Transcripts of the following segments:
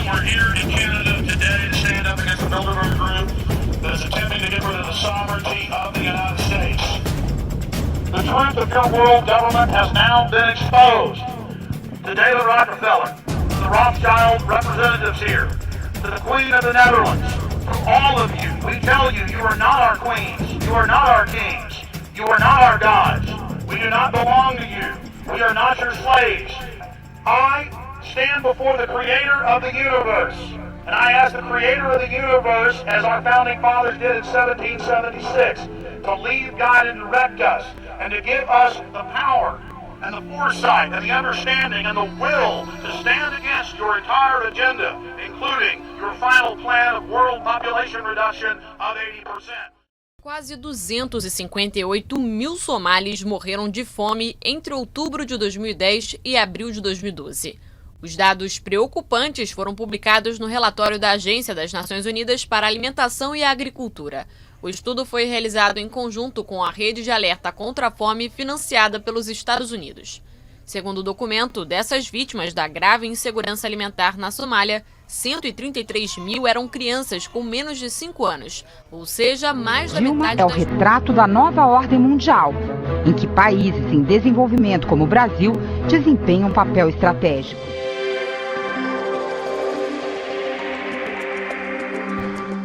we're here in Canada today to stand up against the militant group that is attempting to get rid of the sovereignty of the United States. The truth of your world government has now been exposed. To David Rockefeller, to the Rothschild representatives here, to the Queen of the Netherlands, to all of you, we tell you, you are not our queens, you are not our kings, you are not our gods. We do not belong to you. We are not your slaves. I stand before the creator of the universe, and I ask the creator of the universe, as our founding fathers did in 1776, to lead, guide, and direct us, and to give us the power and the foresight and the understanding and the will to stand against your entire agenda, including your final plan of world population reduction of 80%. Quase 258 mil somalis morreram de fome entre outubro de 2010 e abril de 2012. Os dados preocupantes foram publicados no relatório da Agência das Nações Unidas para a Alimentação e a Agricultura. O estudo foi realizado em conjunto com a Rede de Alerta contra a Fome financiada pelos Estados Unidos. Segundo o documento, dessas vítimas da grave insegurança alimentar na Somália, 133 mil eram crianças com menos de 5 anos, ou seja, mais da metade é o retrato da nova ordem mundial, em que países em desenvolvimento como o Brasil desempenham um papel estratégico.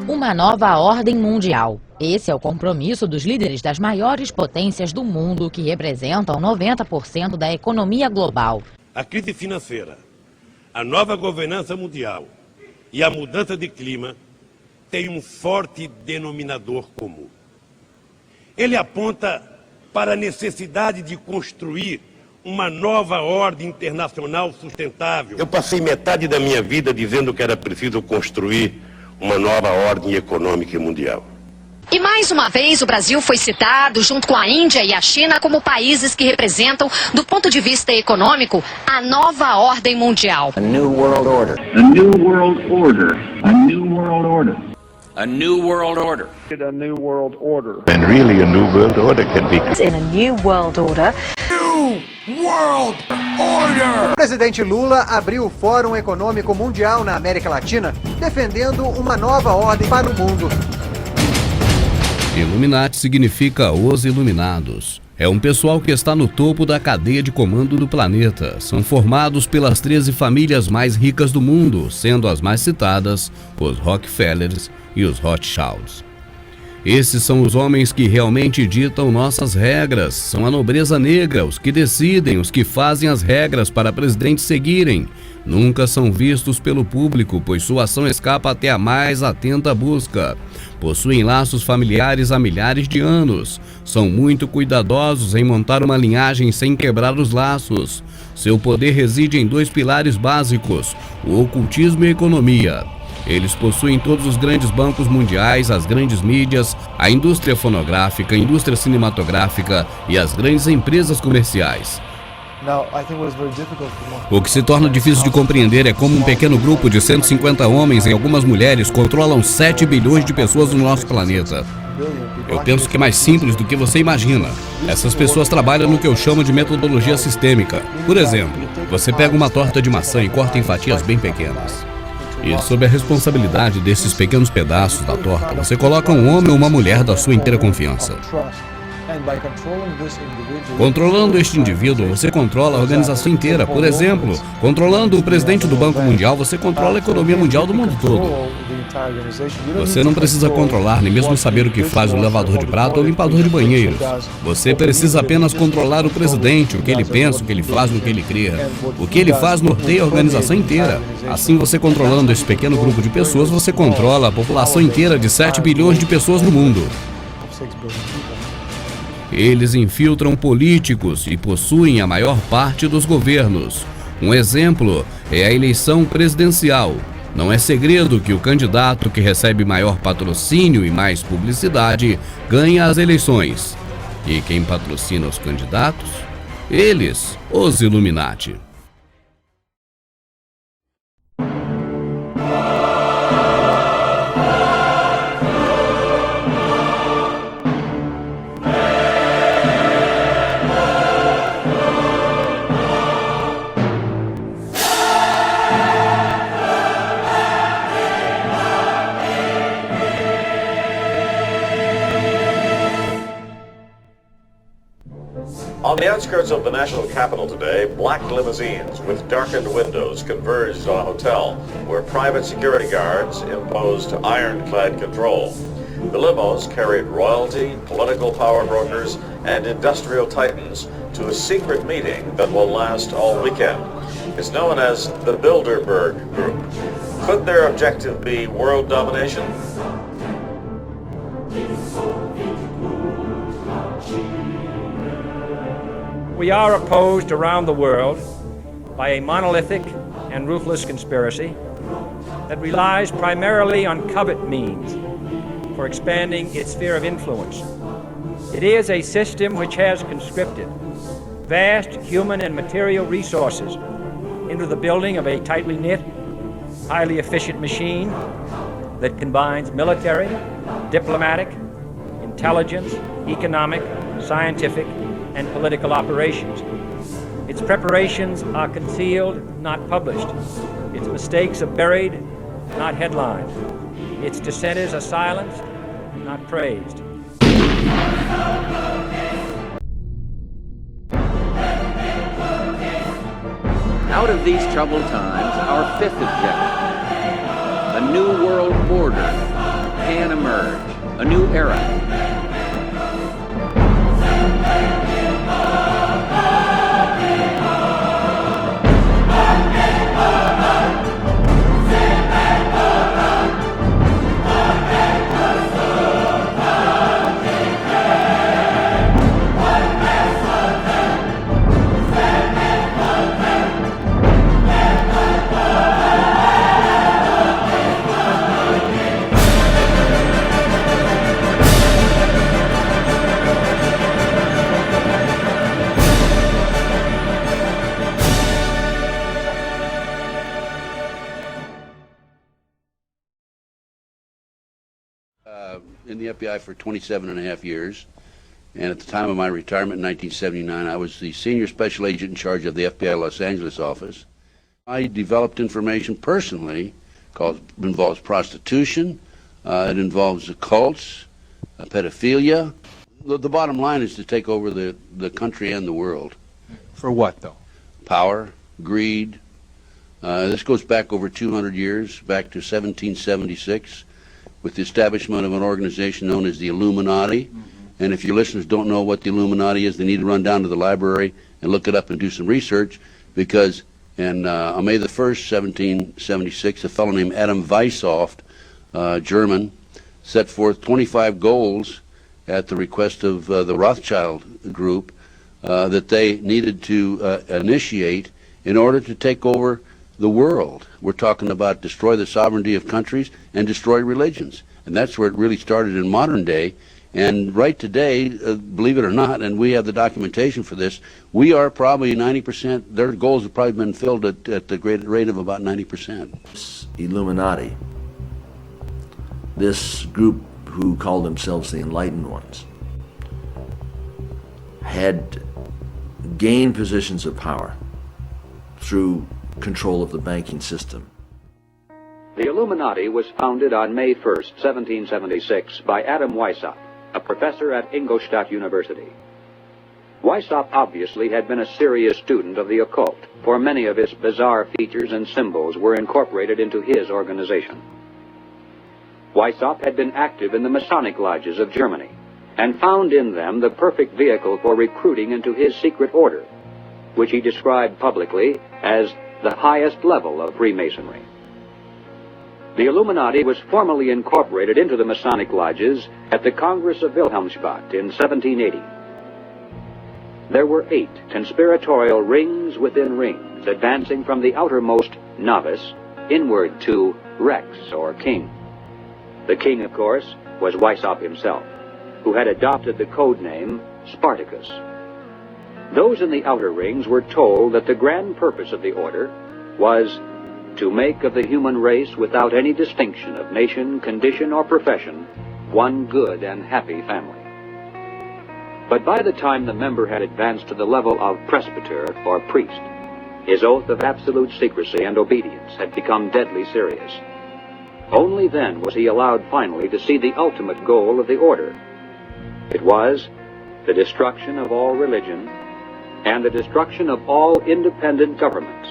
Uma nova ordem mundial. Esse é o compromisso dos líderes das maiores potências do mundo, que representam 90% da economia global. A crise financeira, a nova governança mundial e a mudança de clima têm um forte denominador comum. Ele aponta para a necessidade de construir uma nova ordem internacional sustentável. Eu passei metade da minha vida dizendo que era preciso construir uma nova ordem econômica mundial. E mais uma vez o Brasil foi citado, junto com a Índia e a China, como países que representam, do ponto de vista econômico, a nova ordem mundial. A new world order. A new world order. A new world order. A new world order. A new world order. And really a new world order can be. In a new world order. New world order. O presidente Lula abriu o Fórum Econômico Mundial na América Latina, defendendo uma nova ordem para o mundo. Illuminatis significa os iluminados. É um pessoal que está no topo da cadeia de comando do planeta. São formados pelas 13 famílias mais ricas do mundo, sendo as mais citadas os Rockefellers e os Rothschilds. Esses são os homens que realmente ditam nossas regras. São a nobreza negra, os que decidem, os que fazem as regras para presidentes seguirem. Nunca são vistos pelo público, pois sua ação escapa até a mais atenta busca. Possuem laços familiares há milhares de anos. São muito cuidadosos em montar uma linhagem sem quebrar os laços. Seu poder reside em 2 pilares básicos: o ocultismo e a economia. Eles possuem todos os grandes bancos mundiais, as grandes mídias, a indústria fonográfica, a indústria cinematográfica e as grandes empresas comerciais. O que se torna difícil de compreender é como um pequeno grupo de 150 homens e algumas mulheres controlam 7 bilhões de pessoas no nosso planeta. Eu penso que é mais simples do que você imagina. Essas pessoas trabalham no que eu chamo de metodologia sistêmica. Por exemplo, você pega uma torta de maçã e corta em fatias bem pequenas. E sob a responsabilidade desses pequenos pedaços da torta, você coloca um homem ou uma mulher da sua inteira confiança. Controlando este indivíduo, você controla a organização inteira. Por exemplo, controlando o presidente do Banco Mundial, você controla a economia mundial do mundo todo. Você não precisa controlar, nem mesmo saber o que faz o lavador de prato ou o limpador de banheiros. Você precisa apenas controlar o presidente, o que ele pensa, o que ele faz, no que ele crê. O que ele faz norteia a organização inteira. Assim, você controlando esse pequeno grupo de pessoas, você controla a população inteira de 7 bilhões de pessoas no mundo. Eles infiltram políticos e possuem a maior parte dos governos. Um exemplo é a eleição presidencial. Não é segredo que o candidato que recebe maior patrocínio e mais publicidade ganha as eleições. E quem patrocina os candidatos? Eles, os Illuminati. outskirts of the national capital today, black limousines with darkened windows converged on a hotel where private security guards imposed ironclad control. The limos carried royalty, political power brokers, and industrial titans to a secret meeting that will last all weekend. It's known as the Bilderberg Group. Could their objective be world domination? We are opposed around the world by a monolithic and ruthless conspiracy that relies primarily on covert means for expanding its sphere of influence. It is a system which has conscripted vast human and material resources into the building of a tightly knit, highly efficient machine that combines military, diplomatic, intelligence, economic, scientific, and political operations. Its preparations are concealed, not published. Its mistakes are buried, not headlined. Its dissenters are silenced, not praised. Out of these troubled times, our fifth objective, a new world order, can emerge, a new era. In the FBI for 27 and a half years, and at the time of my retirement in 1979, I was the senior special agent in charge of the FBI Los Angeles office. I developed information personally involves prostitution, it involves the cults, pedophilia. The bottom line is to take over the country and the world. For what, though? Power, greed. This goes back over 200 years, back to 1776. With the establishment of an organization known as the Illuminati. And if your listeners don't know what the Illuminati is, they need to run down to the library and look it up and do some research, because on May the 1st, 1776, a fellow named Adam Weishaupt, German, set forth 25 goals at the request of the Rothschild group that they needed to initiate in order to take over the world. We're talking about destroy the sovereignty of countries and destroy religions. And that's where it really started in modern day. And right today, believe it or not, and we have the documentation for this, we are probably 90%, their goals have probably been filled at the great rate of about 90%. Illuminati, this group who called themselves the Enlightened Ones, had gained positions of power through control of the banking system. The Illuminati was founded on May 1st, 1776 by Adam Weishaupt, a professor at Ingolstadt University. Weishaupt obviously had been a serious student of the occult, for many of its bizarre features and symbols were incorporated into his organization. Weishaupt had been active in the Masonic lodges of Germany and found in them the perfect vehicle for recruiting into his secret order, which he described publicly as the highest level of Freemasonry. The Illuminati was formally incorporated into the Masonic lodges at the Congress of Wilhelmsbad in 1780. There were 8 conspiratorial rings within rings, advancing from the outermost novice inward to Rex, or king. The king, of course, was Weishaupt himself, who had adopted the code name Spartacus. Those in the outer rings were told that the grand purpose of the order was to make of the human race, without any distinction of nation, condition, or profession, one good and happy family. But by the time the member had advanced to the level of presbyter, or priest, his oath of absolute secrecy and obedience had become deadly serious. Only then was he allowed finally to see the ultimate goal of the order. It was the destruction of all religion and the destruction of all independent governments,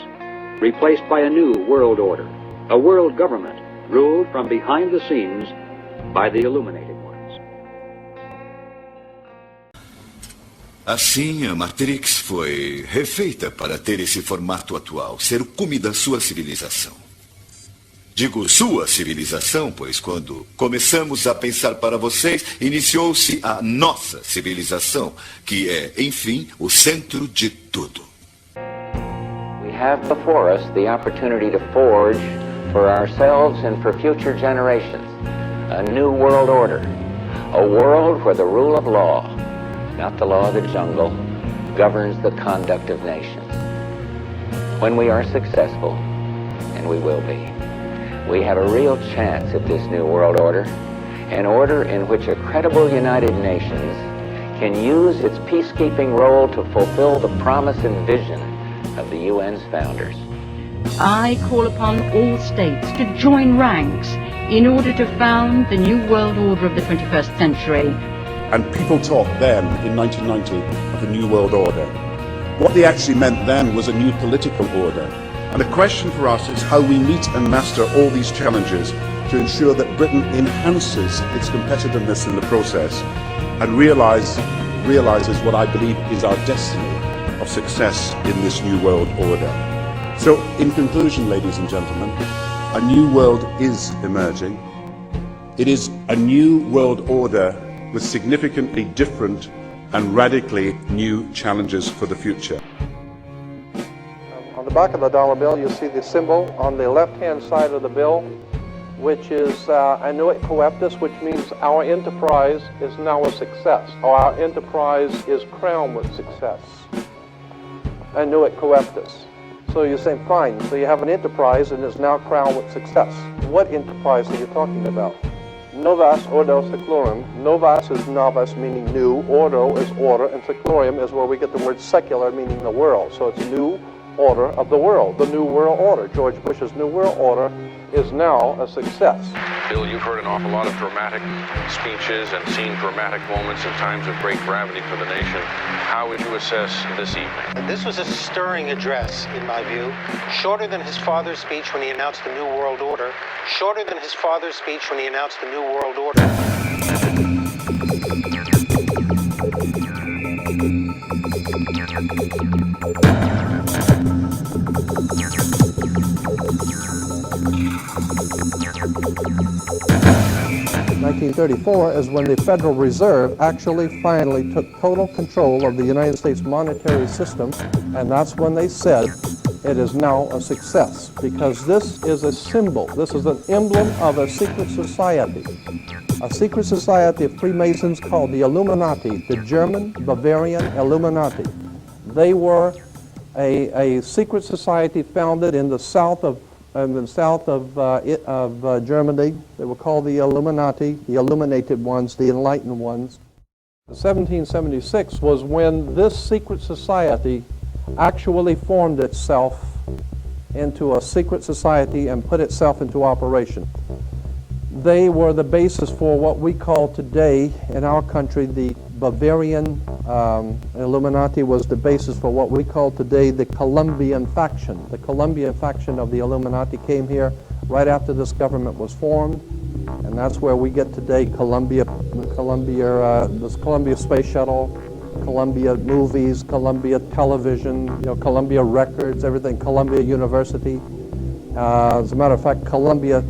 replaced by a new world order, a world government ruled from behind the scenes by the illuminated ones. Assim, a Matrix foi refeita para ter esse formato atual, ser o cume da sua civilização. Digo sua civilização, pois quando começamos a pensar para vocês, iniciou-se a nossa civilização, que é, enfim, o centro de tudo. We have before us the opportunity to forge for ourselves and for future generations a new world order, a world where the rule of law, not the law of the jungle, governs the conduct of nations. When we are successful, and we will be, we have a real chance at this new world order, an order in which a credible United Nations can use its peacekeeping role to fulfill the promise and vision of the UN's founders. I call upon all states to join ranks in order to found the new world order of the 21st century. And people talked then, in 1990, of the New World Order. What they actually meant then was a new political order. And the question for us is how we meet and master all these challenges to ensure that Britain enhances its competitiveness in the process and realizes what I believe is our destiny of success in this new world order. So, in conclusion, ladies and gentlemen, a new world is emerging. It is a new world order with significantly different and radically new challenges for the future. On the back of the dollar bill, you see the symbol on the left-hand side of the bill, which is annuit coeptus, which means our enterprise is now a success, or our enterprise is crowned with success. Annuit coeptus. So you're saying, fine, so you have an enterprise and it's now crowned with success. What enterprise are you talking about? Novas ordo seclorum. Novas is novus, meaning new. Ordo is order, and seclorum is where we get the word secular, meaning the world. So it's new order of the world, the new world order. George Bush's new world order is now a success. Bill, you've heard an awful lot of dramatic speeches and seen dramatic moments in times of great gravity for the nation. How would you assess this evening? This was a stirring address, in my view. Shorter than his father's speech when he announced the New World Order. Shorter than his father's speech when he announced the New World Order. 1934 is when the Federal Reserve actually finally took total control of the United States monetary system, and that's when they said it is now a success, because this is a symbol, this is an emblem of a secret society of Freemasons called the Illuminati, the German Bavarian Illuminati. They were a secret society founded in the south of Germany. They were called the Illuminati, the illuminated ones, the enlightened ones. 1776 was when this secret society actually formed itself into a secret society and put itself into operation. They were the basis for what we call today in our country the Bavarian Illuminati was the basis for what we call today the Colombian faction. The Colombian faction of the Illuminati came here right after this government was formed, and that's where we get today this Columbia Space Shuttle, Columbia Movies, Columbia Television, Columbia Records, everything, Columbia University. As a matter of fact, Columbia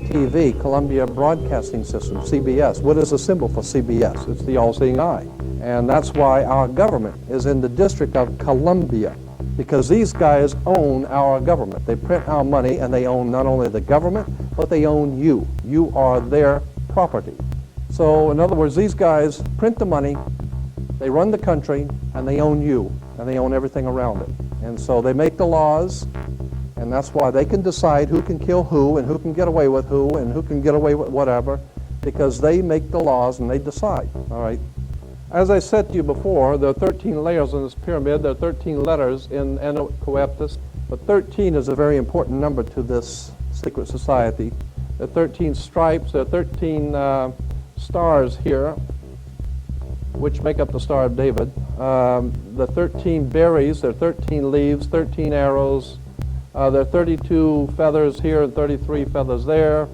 TV, Columbia Broadcasting System, CBS. What is the symbol for CBS? It's the all-seeing eye. And that's why our government is in the District of Columbia, because these guys own our government. They print our money, and they own not only the government, but they own you. You are their property. So, in other words, these guys print the money, they run the country, and they own you, and they own everything around it. And so they make the laws, and that's why they can decide who can kill who and who can get away with who and who can get away with whatever, because they make the laws and they decide, all right? As I said to you before, there are 13 layers in this pyramid. There are 13 letters in annuit coeptus, but 13 is a very important number to this secret society. There are 13 stripes, there are 13 stars here. which make up the Star of David. The 13 berries, there are 13 leaves, 13 arrows. There are 32 feathers here and 33 feathers there.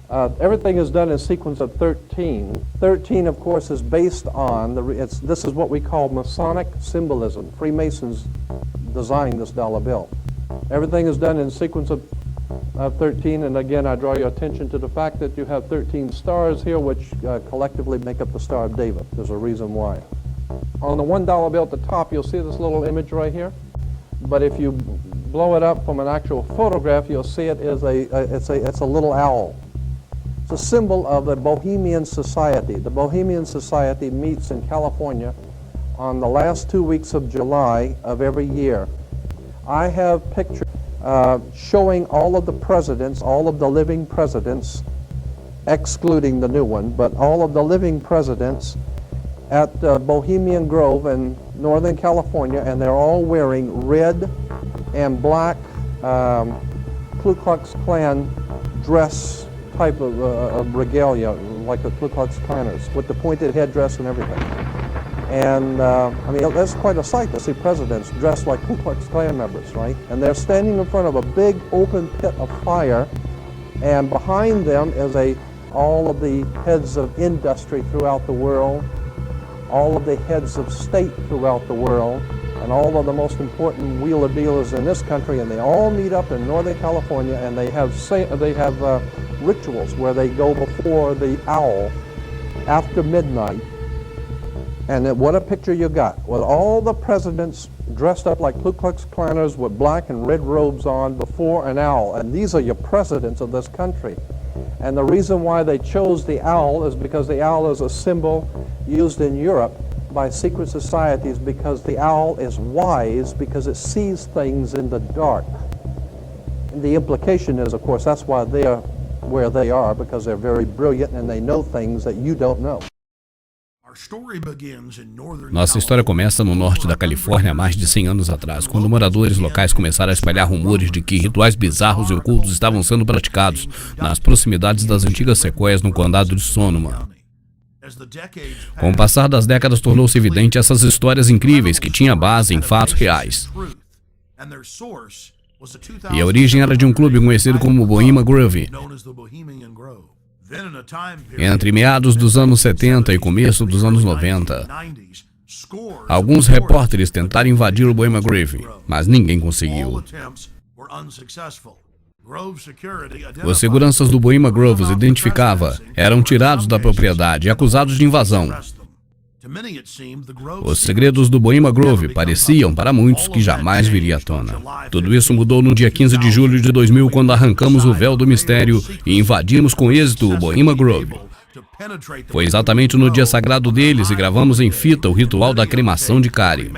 Everything is done in sequence of 13. 13, of course, is based on, this is what we call Masonic symbolism. Freemasons designed this dollar bill. Everything is done in sequence of 13, and again, I draw your attention to the fact that you have 13 stars here, which collectively make up the Star of David. There's a reason why. On the $1 bill at the top, you'll see this little image right here. But if you blow it up from an actual photograph, you'll see it is it's a little owl. It's a symbol of the Bohemian Society. The Bohemian Society meets in California on the last 2 weeks of July of every year. I have pictures showing all of the presidents, all of the living presidents, excluding the new one, but all of the living presidents at Bohemian Grove in Northern California, and they're all wearing red and black Ku Klux Klan dress type of regalia, like the Ku Klux Klanners, with the pointed headdress and everything. And I mean, that's quite a sight to see presidents dressed like Ku Klux Klan members, right? And they're standing in front of a big open pit of fire, and behind them is all of the heads of industry throughout the world, all of the heads of state throughout the world, and all of the most important wheeler dealers in this country, and they all meet up in Northern California, and they have rituals where they go before the owl after midnight. And what a picture you got, with all the presidents dressed up like Ku Klux Klanners with black and red robes on before an owl. And these are your presidents of this country. And the reason why they chose the owl is because the owl is a symbol used in Europe by secret societies, because the owl is wise, because it sees things in the dark. And the implication is, of course, that's why they are where they are, because they're very brilliant and they know things that you don't know. Nossa história começa no norte da Califórnia há mais de 100 anos atrás, quando moradores locais começaram a espalhar rumores de que rituais bizarros e ocultos estavam sendo praticados nas proximidades das antigas sequoias no condado de Sonoma. Com o passar das décadas, tornou-se evidente essas histórias incríveis que tinham base em fatos reais. E a origem era de um clube conhecido como Bohemian Grove. Entre meados dos anos 70 e começo dos anos 90, alguns repórteres tentaram invadir o Bohemian Grove, mas ninguém conseguiu. Os seguranças do Bohemian Grove os identificava, eram tirados da propriedade e acusados de invasão. Os segredos do Bohemian Grove pareciam, para muitos, que jamais viria à tona. Tudo isso mudou no dia 15 de julho de 2000, quando arrancamos o véu do mistério e invadimos com êxito o Bohemian Grove. Foi exatamente no dia sagrado deles e gravamos em fita o ritual da cremação de cárie.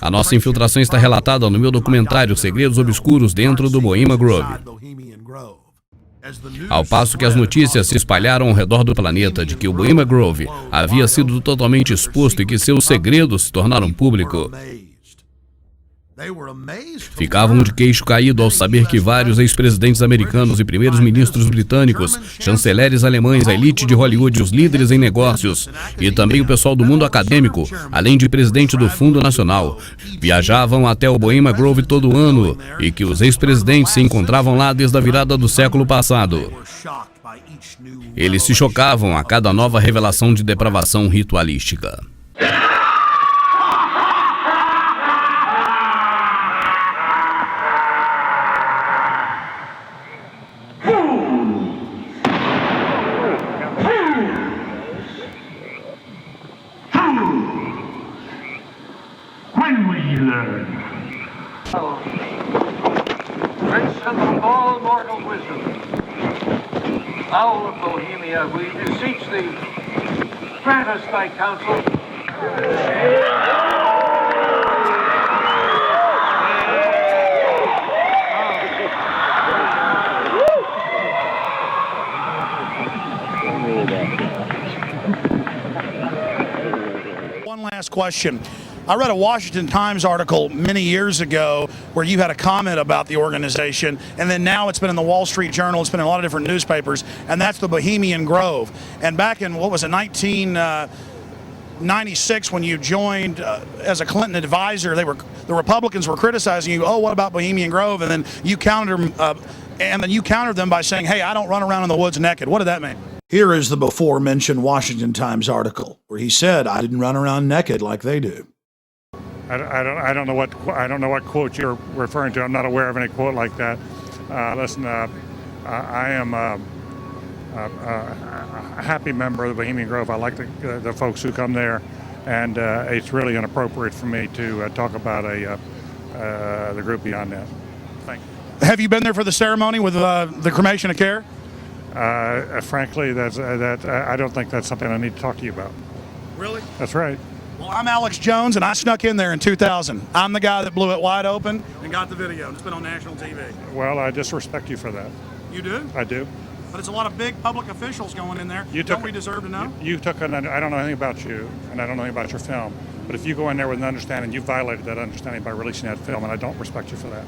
A nossa infiltração está relatada no meu documentário Segredos Obscuros dentro do Bohemian Grove. Ao passo que as notícias se espalharam ao redor do planeta de que o Bohemian Grove havia sido totalmente exposto e que seus segredos se tornaram públicos. Ficavam de queixo caído ao saber que vários ex-presidentes americanos e primeiros ministros britânicos, chanceleres alemães, a elite de Hollywood, os líderes em negócios e também o pessoal do mundo acadêmico, além de presidente do Fundo Nacional, viajavam até o Bohemian Grove todo ano e que os ex-presidentes se encontravam lá desde a virada do século passado. Eles se chocavam a cada nova revelação de depravação ritualística. Princeton of all mortal wisdom, Owl of Bohemia, we beseech thee, grant us thy counsel. One last question. I read a Washington Times article many years ago where you had a comment about the organization, and then now it's been in the Wall Street Journal, it's been in a lot of different newspapers, and that's the Bohemian Grove. And back in, what was it, 1996, when you joined as a Clinton advisor, the Republicans were criticizing you, oh, what about Bohemian Grove? And then you countered them by saying, hey, I don't run around in the woods naked. What did that mean? Here is the before-mentioned Washington Times article where he said, I didn't run around naked like they do. I don't know what quote you're referring to. I'm not aware of any quote like that. Listen, I am a happy member of the Bohemian Grove. I like the folks who come there, and it's really inappropriate for me to talk about the group beyond that. Thank you. Have you been there for the ceremony with the cremation of care? Frankly, I don't think that's something I need to talk to you about. Really? That's right. Well, I'm Alex Jones, and I snuck in there in 2000. I'm the guy that blew it wide open and got the video, and it's been on national TV. Well, I disrespect you for that. You do? I do. But it's a lot of big public officials going in there. Don't we deserve to know? I don't know anything about you, and I don't know anything about your film. But if you go in there with an understanding, you violated that understanding by releasing that film, and I don't respect you for that.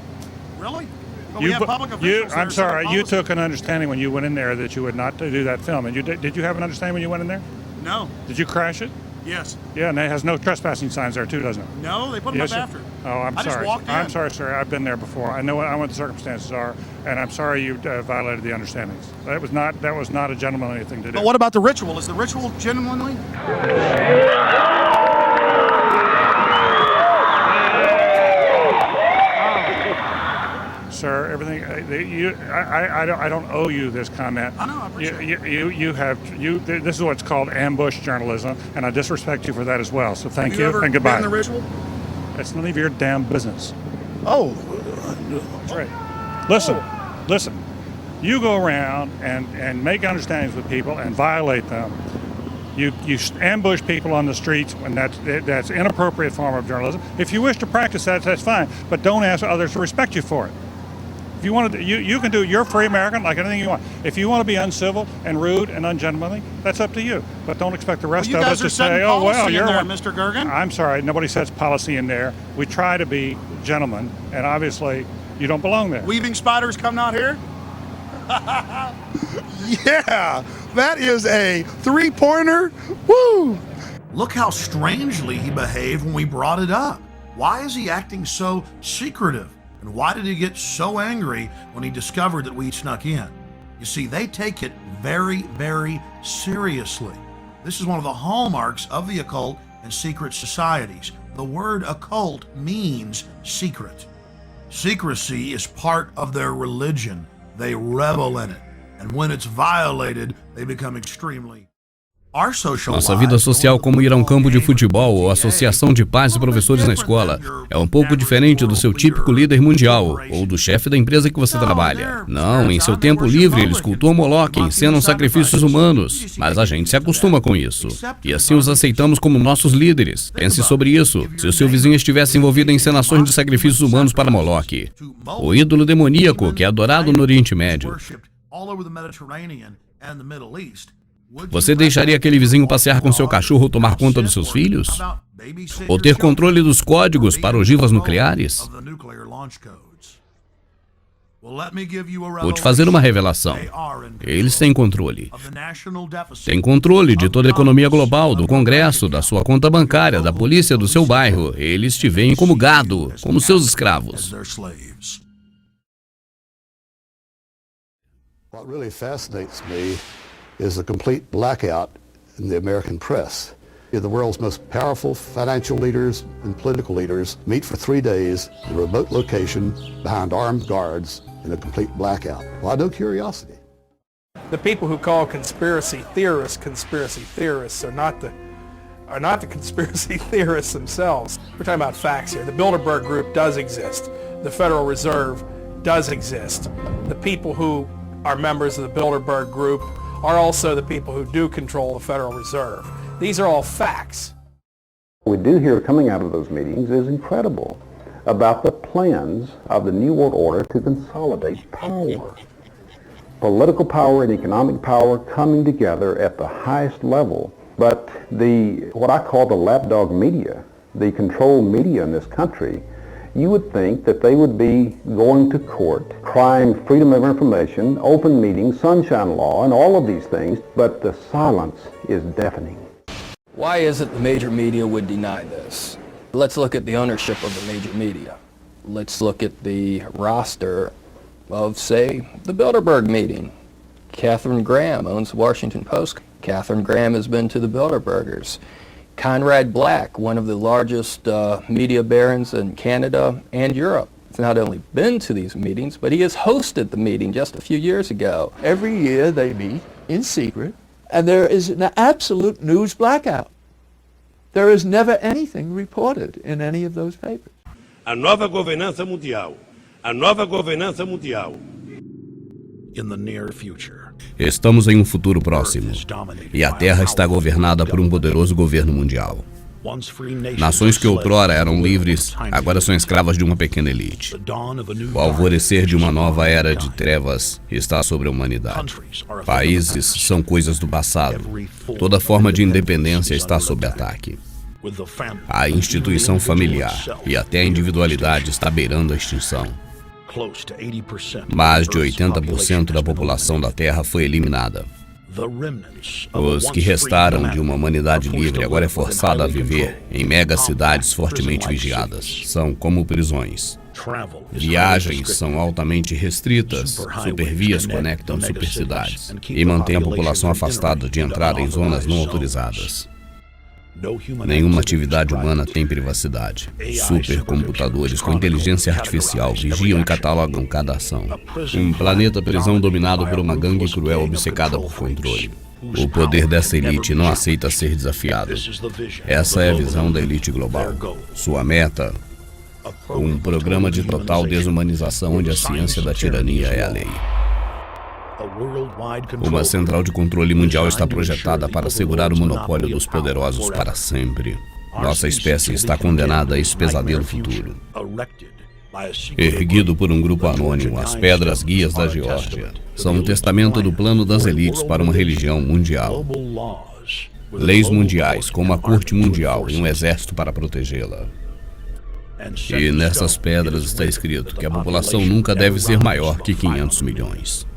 Really? But we have public officials I'm sorry, you took an understanding when you went in there that you would not do that film. And did you have an understanding when you went in there? No. Did you crash it? Yes. Yeah, and it has no trespassing signs there too, doesn't it? No, they put them up after. Oh, I'm sorry. I just walked in. I'm sorry, sir. I've been there before. I know what the circumstances are, and I'm sorry you violated the understandings. That was not a gentlemanly thing to do. But what about the ritual? Is the ritual gentlemanly? Sir, everything. I don't owe you this comment. I know. I appreciate it. This is what's called ambush journalism, and I disrespect you for that as well. So thank you and goodbye. Have you ever been in the ritual? It's none of your damn business. Oh, that's right. Listen. You go around and make understandings with people and violate them. You ambush people on the streets, and that's inappropriate form of journalism. If you wish to practice that, that's fine, but don't ask others to respect you for it. If you want to, you can do. You're free American, like anything you want. If you want to be uncivil and rude and ungentlemanly, that's up to you. But don't expect the rest of us to say, "Oh well, you're there, Mr. Gergen." I'm sorry, nobody sets policy in there. We try to be gentlemen, and obviously, you don't belong there. Weaving spiders come out here. Yeah, that is a three-pointer. Woo! Look how strangely he behaved when we brought it up. Why is he acting so secretive? And why did he get so angry when he discovered that we snuck in? You see, they take it very, very seriously. This is one of the hallmarks of the occult and secret societies. The word occult means secret. Secrecy is part of their religion. They revel in it. And when it's violated, they become extremely... Nossa vida social, como ir a um campo de futebol ou associação de pais e professores na escola, é um pouco diferente do seu típico líder mundial ou do chefe da empresa que você trabalha. Não, em seu tempo livre eles cultuam Moloque, encenam sacrifícios humanos, mas a gente se acostuma com isso. E assim os aceitamos como nossos líderes. Pense sobre isso. Se o seu vizinho estivesse envolvido em encenações de sacrifícios humanos para Moloque, o ídolo demoníaco que é adorado no Oriente Médio, você deixaria aquele vizinho passear com seu cachorro ou tomar conta dos seus filhos? Ou ter controle dos códigos para ogivas nucleares? Vou te fazer uma revelação. Eles têm controle. Têm controle de toda a economia global, do Congresso, da sua conta bancária, da polícia, do seu bairro. Eles te veem como gado, como seus escravos. What really fascinates me is the complete blackout in the American press. The world's most powerful financial leaders and political leaders meet for 3 days in a remote location behind armed guards in a complete blackout. Why no curiosity? The people who call conspiracy theorists are not the conspiracy theorists themselves. We're talking about facts here. The Bilderberg Group does exist. The Federal Reserve does exist. The people who are members of the Bilderberg Group are also the people who do control the Federal Reserve. These are all facts. What we do hear coming out of those meetings is incredible about the plans of the New World Order to consolidate power. Political power and economic power coming together at the highest level. But what I call the lapdog media the controlled media in this country, you would think that they would be going to court, crying freedom of information, open meetings, sunshine law, and all of these things, but the silence is deafening. Why is it the major media would deny this? Let's look at the ownership of the major media. Let's look at the roster of, say, the Bilderberg meeting. Katharine Graham owns the Washington Post. Katharine Graham has been to the Bilderbergers. Conrad Black, one of the largest media barons in Canada and Europe, has not only been to these meetings, but he has hosted the meeting just a few years ago. Every year they meet in secret, and there is an absolute news blackout. There is never anything reported in any of those papers. A nova governança mundial. A nova governança mundial. In the near future. Estamos em um futuro próximo, e a Terra está governada por um poderoso governo mundial. Nações que outrora eram livres, agora são escravas de uma pequena elite. O alvorecer de uma nova era de trevas está sobre a humanidade. Países são coisas do passado. Toda forma de independência está sob ataque. A instituição familiar e até a individualidade está beirando a extinção. Mais de 80% da população da Terra foi eliminada. Os que restaram de uma humanidade livre agora é forçada a viver em megacidades fortemente vigiadas. São como prisões. Viagens são altamente restritas, supervias conectam supercidades e mantêm a população afastada de entrar em zonas não autorizadas. Nenhuma atividade humana tem privacidade. Supercomputadores com inteligência artificial vigiam e catalogam cada ação. Um planeta prisão dominado por uma gangue cruel obcecada por controle. O poder dessa elite não aceita ser desafiado. Essa é a visão da elite global. Sua meta: um programa de total desumanização onde a ciência da tirania é a lei. Uma central de controle mundial está projetada para assegurar o monopólio dos poderosos para sempre. Nossa espécie está condenada a esse pesadelo futuro. Erguido por um grupo anônimo, as pedras guias da Geórgia são um testamento do plano das elites para uma religião mundial. Leis mundiais, com uma corte mundial e um exército para protegê-la. E nessas pedras está escrito que a população nunca deve ser maior que 500 milhões.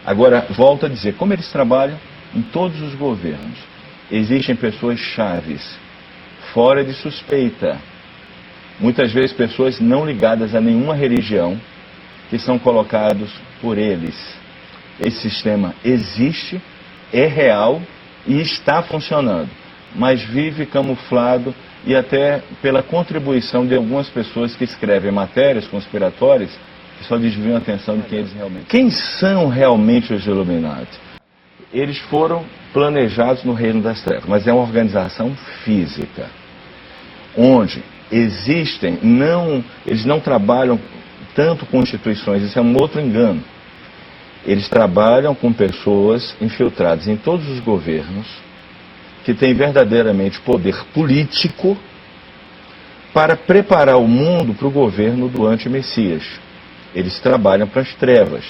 Agora, volto a dizer, como eles trabalham em todos os governos, existem pessoas chaves, fora de suspeita, muitas vezes pessoas não ligadas a nenhuma religião, que são colocados por eles. Esse sistema existe, é real e está funcionando, mas vive camuflado e até pela contribuição de algumas pessoas que escrevem matérias conspiratórias que só desviam a atenção de quem eles realmente. Quem são realmente os Illuminatis? Eles foram planejados no reino das trevas, mas é uma organização física, onde existem, eles não trabalham tanto com instituições, isso é um outro engano. Eles trabalham com pessoas infiltradas em todos os governos, que têm verdadeiramente poder político para preparar o mundo para o governo do anti-Messias. Eles trabalham para as trevas.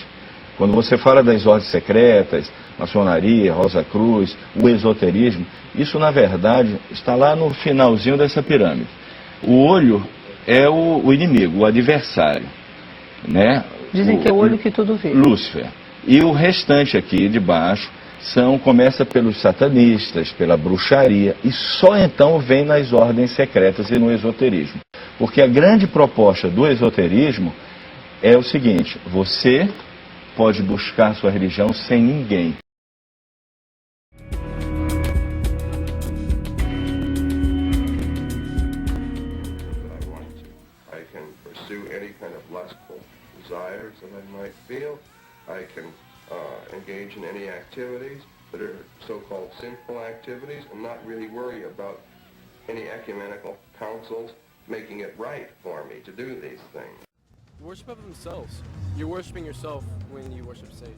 Quando você fala das ordens secretas, maçonaria, Rosa Cruz, o esoterismo, isso na verdade está lá no finalzinho dessa pirâmide. O olho é o inimigo, o adversário, né? Dizem que é o olho que tudo vê. Lúcifer. E o restante aqui de baixo começa pelos satanistas, pela bruxaria, e só então vem nas ordens secretas e no esoterismo. Porque a grande proposta do esoterismo é o seguinte: você pode buscar sua religião sem ninguém. I can pursue any kind of lustful desires that I might feel. I can engage in any activities that are so-called sinful activities and not really worry about any ecumenical councils making it right for me to do these things. Worship of themselves. You're worshiping yourself when you worship Satan.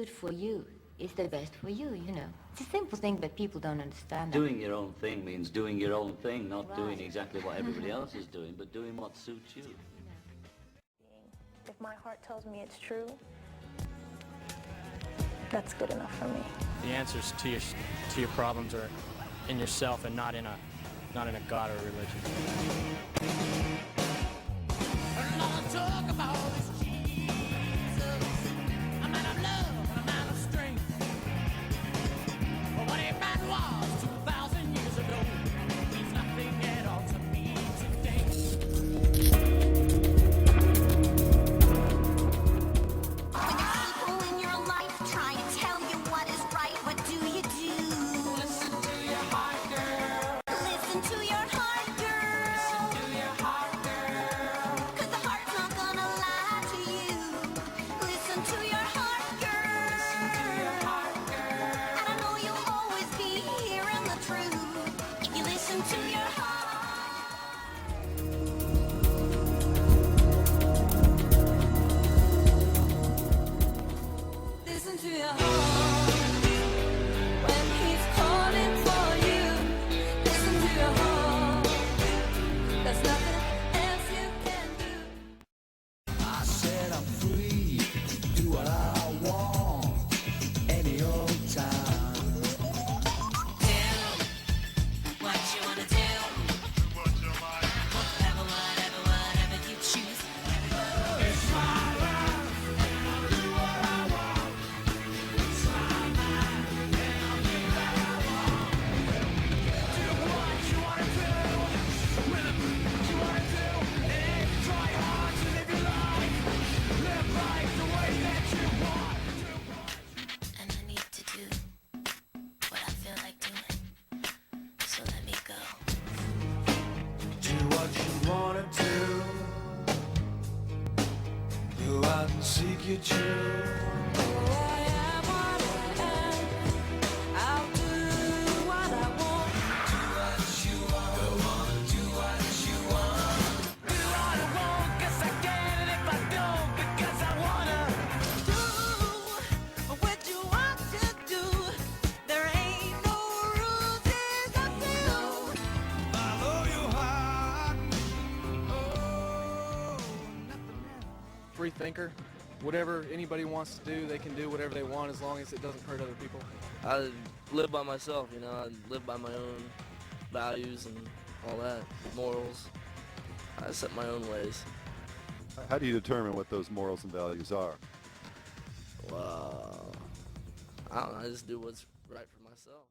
good for you is the best for you, you know. It's a simple thing, but people don't understand that. Doing your own thing means doing your own thing, not doing exactly what everybody else is doing, but doing what suits you. If my heart tells me it's true, that's good enough for me. The answers to your problems are in yourself and not in a God or religion. Talk about this Jesus, a man of love and a man of strength. But what a man was 2,000 years ago means nothing at all to me today. When the people in your life try to tell you what is right, what do you do? Listen to your heart, girl. Listen to your heart, girl. Listen to your heart, girl. 'Cause the heart's not gonna lie to you. Listen to your heart, girl. Listen to your heart, girl. And I know you'll always be hearing the truth if you listen to your heart. Listen to your heart when he's calling for you. Listen to your heart. There's nothing else you can do. I said I'm free, do what I want, any old time. Do what you wanna do. Whatever you choose. It's my life, and I'll do what I want. It's my mind, and I'll do what I want. Do what you wanna do, with it, what you wanna do, and try hard to live your life. Live life the way that you want. And I need to do what I feel like doing. So let me go. Do what you wanna do. Go out and seek your truth. I am what I am. I'll do what I want. Do what you want. Go on, do what you want. Do what I want, 'cause I can, and if I don't, because I wanna. Do what you want to do. There ain't no rules, it's up to you. Follow your heart. Free thinker. Whatever anybody wants to do, they can do whatever they want as long as it doesn't hurt other people. I live by myself, you know, I live by my own values and all that, morals. I set my own ways. How do you determine what those morals and values are? Well, I don't know, I just do what's right for myself.